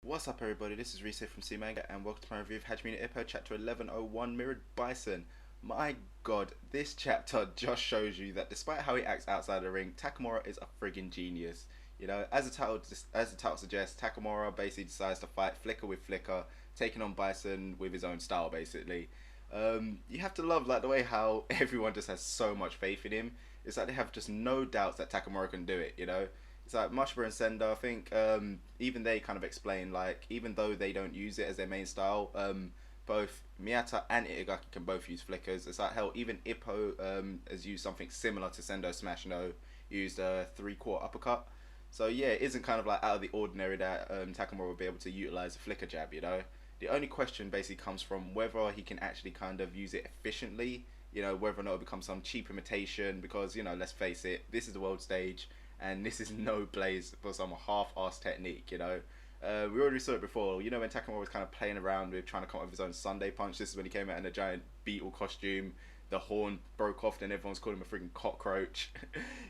What's up everybody, this is Reese from cmanga and welcome to my review of Hajime no Ippo chapter 1101 Mirrored Bison. My god, this chapter just shows you that despite how he acts outside the ring, Takamura is a friggin' genius. You know, as the title suggests, Takamura basically decides to fight Flicker with Flicker, taking on Bison with his own style basically. You have to love like the way how everyone just has so much faith in him. It's like they have just no doubts that Takamura can do it, you know. It's like Mashba and Senda, I think even they kind of explain, like, even though they don't use it as their main style, both Miyata and Itagaki can both use flickers. It's like, hell, even Ippo has used something similar to Sendo Smash, you know, used a 3/4 uppercut. So yeah, it isn't kind of like out of the ordinary that Takamura will be able to utilize a flicker jab, you know. The only question basically comes from whether he can actually kind of use it efficiently, you know, whether or not it becomes some cheap imitation, because, you know, let's face it, this is the world stage, and this is no place for some half-assed technique, you know. We already saw it before, you know, when Takamura was kind of playing around with trying to come up with his own Sunday punch. This is when he came out in a giant beetle costume, the horn broke off, and everyone's calling him a freaking cockroach.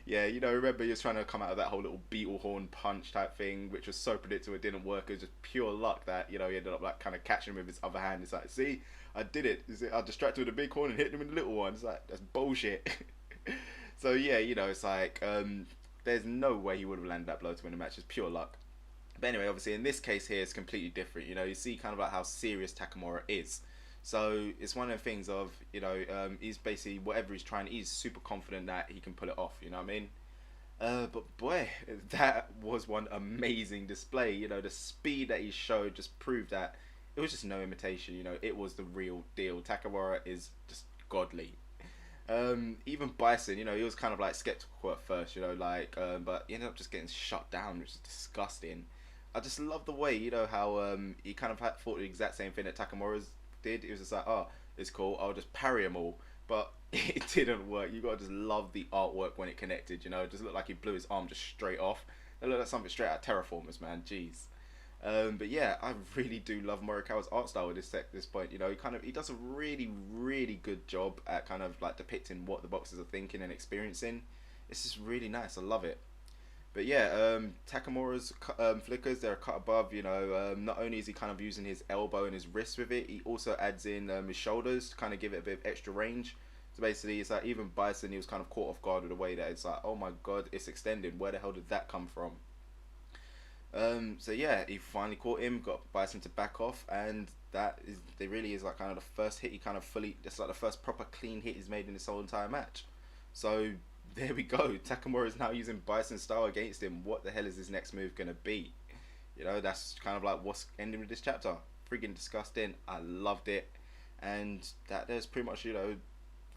Yeah, you know, remember he was trying to come out of that whole little beetle horn punch type thing, which was so predictable it didn't work. It was just pure luck that, you know, he ended up like kind of catching him with his other hand. It's like, see, I did it. I distracted with the big horn and hit him with the little one. It's like, that's bullshit. So yeah, you know, it's like, there's no way he would have landed that blow to win the match. It's pure luck. But anyway, obviously in this case here, it's completely different. You know, you see kind of like how serious Takamura is. So it's one of the things of, you know, he's basically, whatever he's trying, he's super confident that he can pull it off, you know what I mean? But boy, that was one amazing display. You know, the speed that he showed just proved that it was just no imitation, you know, it was the real deal. Takamura is just godly. Even Bison, you know, he was kind of like skeptical at first, you know, like, but he ended up just getting shut down, which is disgusting. I just love the way, you know, how he kind of thought the exact same thing that Takamura's did. It was just like, oh, it's cool, I'll just parry him all. But it didn't work. You gotta just love the artwork when it connected, you know. It just looked like he blew his arm just straight off. It looked like something straight out of Terraformers, man. Jeez. But yeah, I really do love Morikawa's art style at this point. You know, he does a really good job at kind of like depicting what the boxers are thinking and experiencing. It's just really nice. I love it. But yeah, Takamura's flickers, they're a cut above, you know. Not only is he kind of using his elbow and his wrist with it, he also adds in his shoulders to kind of give it a bit of extra range. So basically, it's like even Bison, he was kind of caught off guard with the way that it's like, oh my god, it's extended. Where the hell did that come from? So yeah, he finally caught him, got Bison to back off, and they really is like kind of the first hit he kind of fully, it's like the first proper clean hit he's made in this whole entire match. So there we go. Takamura is now using Bison style against him. What the hell is his next move gonna be? You know, that's kind of like what's ending with this chapter. Friggin' disgusting. I loved it, and there's pretty much, you know,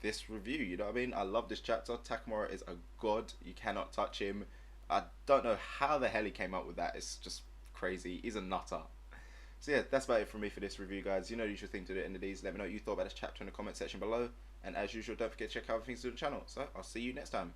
this review. You know what I mean? I love this chapter. Takamura is a god. You cannot touch him. I don't know how the hell he came up with that. It's just crazy. He's a nutter. So yeah, that's about it from me for this review, guys. You know the usual thing to do at the end of these. Let me know what you thought about this chapter in the comment section below. And as usual, don't forget to check out other things to do on the channel. So I'll see you next time.